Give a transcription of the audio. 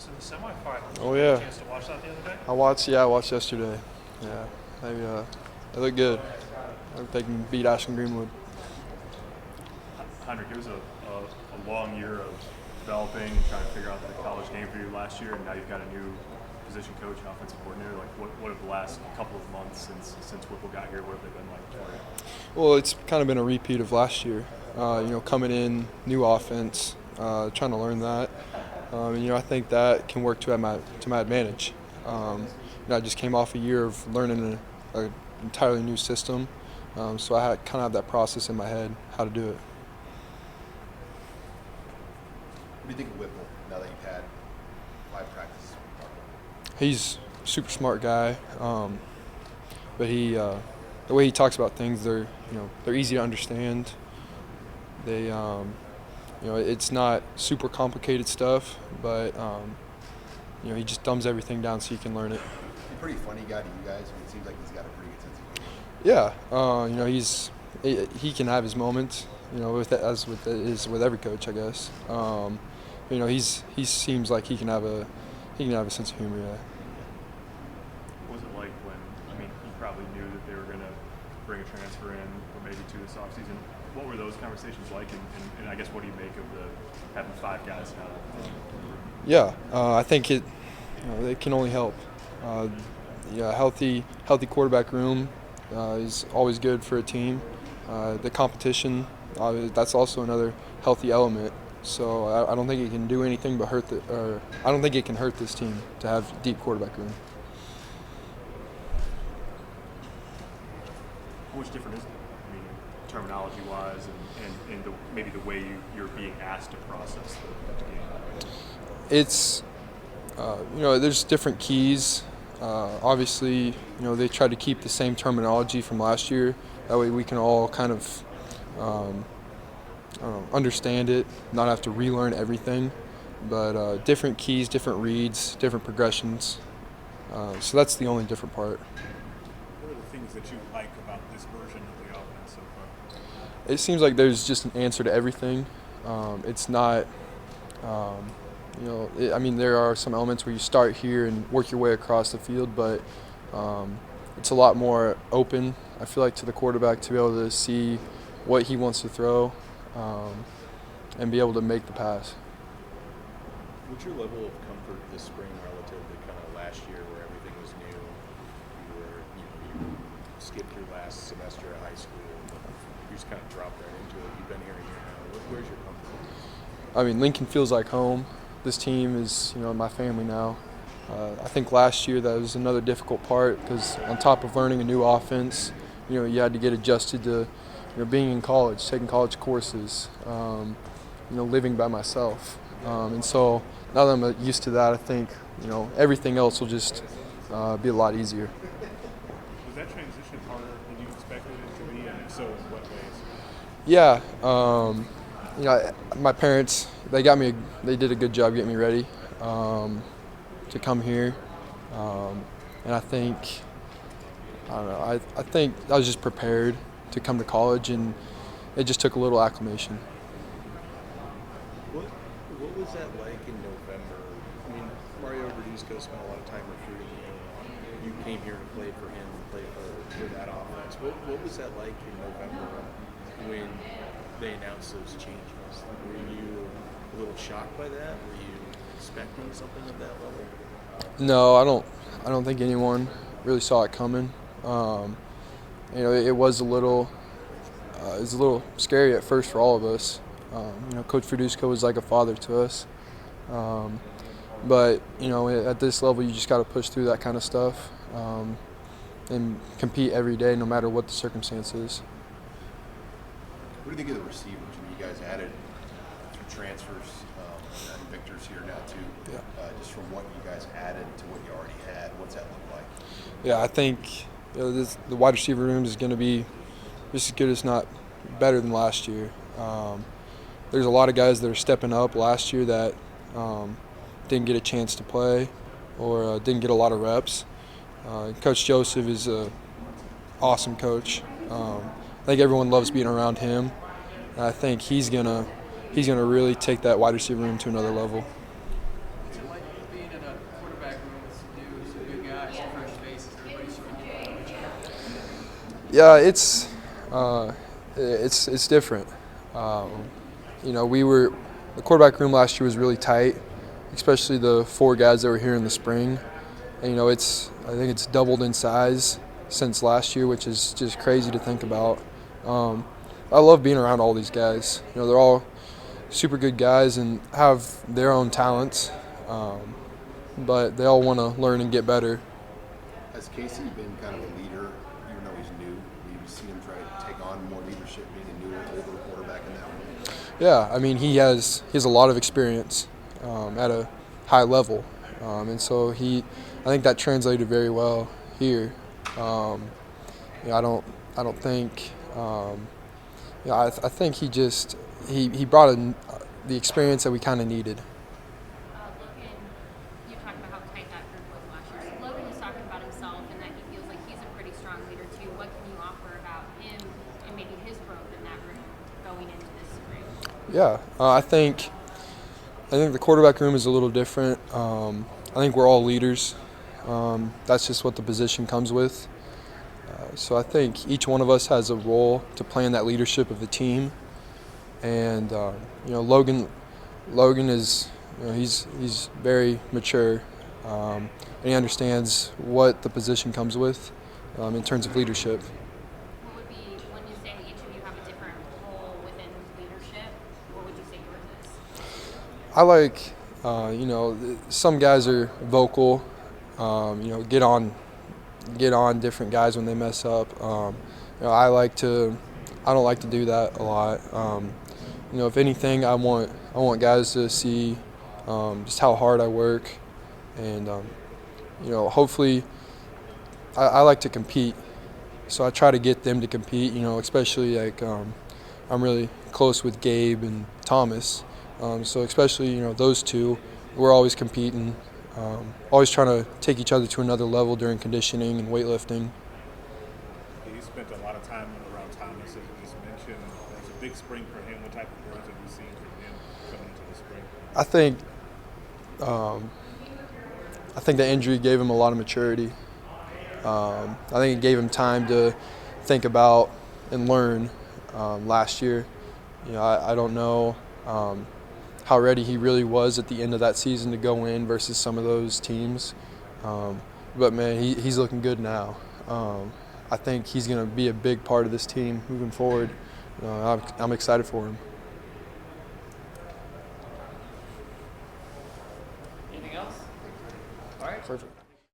Bulldogs in the semifinals. Oh, Did you get yeah. a chance to watch that the other day? I watched yesterday. Yeah, they look good. I hope they can beat Ashland Greenwood. Heinrich, it was a long year of developing and trying to figure out the college game for you last year, and now you've got a new position coach and offensive coordinator. Like, what have the last couple of months since Whipple got here, what have they been like for you? Well, it's kind of been a repeat of last year. Coming in, new offense, trying to learn that. I think that can work to my advantage. I just came off a year of learning an entirely new system, so I kind of have that process in my head how to do it. What do you think of Whipple now that you've had 5 practices? He's a super smart guy, but the way he talks about things, they're easy to understand. They, it's not super complicated stuff, but he just dumbs everything down so you can learn it. He's a pretty funny guy to you guys. I mean, it seems like he's got a pretty good sense of humor. Yeah, he can have his moments. With every coach, I guess. He seems like he can have a sense of humor. Yeah. What was it like when, you probably knew that they were going to bring a transfer in, or maybe 2 this offseason. What were those conversations like, and I guess what do you make of having 5 guys now? Yeah, I think it can only help. Healthy quarterback room is always good for a team. The competition, that's also another healthy element. So I don't think it can do anything but I don't think it can hurt this team to have deep quarterback room. How much different is it? Terminology-wise, and maybe the way you're being asked to process the game. It's there's different keys. Obviously, they try to keep the same terminology from last year. That way we can all kind of understand it, not have to relearn everything. But different keys, different reads, different progressions. So that's the only different part. What are the things that you like about this version of the offense so far? It seems like there's just an answer to everything. It's not, there are some elements where you start here and work your way across the field, but it's a lot more open, I feel like, to the quarterback to be able to see what he wants to throw and be able to make the pass. What's your level of comfort this spring relative to kind of last year where everything was new? You skipped your last semester of high school, but you just kind of dropped right into it. You've been here a year now. Where's your comfort? Lincoln feels like home. This team is, my family now. I think last year that was another difficult part because on top of learning a new offense, you had to get adjusted to, being in college, taking college courses, living by myself. And so now that I'm used to that, I think, everything else will just be a lot easier. Was that transition harder than you expected it to be, and if so, in what ways? Yeah, my parents, they did a good job getting me ready to come here. And I think I was just prepared to come to college, and it just took a little acclimation. What was that like in November? Mario Verduzco spent a lot of time recruiting you. You came here and played for him, played for that offense. What was that like in November when they announced those changes? Were you a little shocked by that? Were you expecting something at that level? No, I don't think anyone really saw it coming. It was a little scary at first for all of us. Coach Verduzco was like a father to us. But at this level, you just got to push through that kind of stuff and compete every day, no matter what the circumstances. What do you think of the receivers? You guys added some transfers, and Victor's here now too. Yeah. Just from what you guys added to what you already had, what's that look like? Yeah, I think the wide receiver room is going to be just as good, as not better than last year. There's a lot of guys that are stepping up last year that didn't get a chance to play or didn't get a lot of reps. Coach Joseph is an awesome coach. I think everyone loves being around him. And I think he's gonna really take that wide receiver room to another level. What's it like in a quarterback room with some good guys, some fresh faces. Everybody's sort of getting to know each other. Yeah, it's different. You know, the quarterback room last year was really tight, especially the 4 guys that were here in the spring. And, you know, I think it's doubled in size since last year, which is just crazy to think about. I love being around all these guys. You know, they're all super good guys and have their own talents, but they all want to learn and get better. Has Casey been kind of a leader, even though he's new? Do you see him try to take on more leadership, being a newer, older quarterback in that way? Yeah, I mean, he has a lot of experience at a high level, and so I think that translated very well here. You know, I don't think. Yeah, I think he brought the experience that we kind of needed. Logan, you talked about how tight that group was last year. So Logan was talking about himself and that he feels like he's a pretty strong leader too. What can you offer about him and maybe his growth in that room going into this spring? Yeah, I think the quarterback room is a little different. I think we're all leaders. That's just what the position comes with. So I think each one of us has a role to play in that leadership of the team. And you know, Logan is, you know, he's very mature, and he understands what the position comes with in terms of leadership. What would be, when you say each of you have a different role within leadership, what would you say yours is? I like, you know, some guys are vocal, you know, get on different guys when they mess up. You know, I don't like to do that a lot. You know, if anything, I want guys to see just how hard I work, and you know, hopefully, I like to compete, so I try to get them to compete. You know, especially like I'm really close with Gabe and Thomas, so especially, you know, those two, we're always competing. Always trying to take each other to another level during conditioning and weightlifting. You spent a lot of time around Thomas, as you just mentioned. It was a big spring for him. What type of growth have you seen from him coming into the spring? I think the injury gave him a lot of maturity. I think it gave him time to think about and learn. Last year, you know, I don't know how ready he really was at the end of that season to go in versus some of those teams. But man, he's looking good now. I think he's going to be a big part of this team moving forward. I'm excited for him. Anything else? All right. Perfect.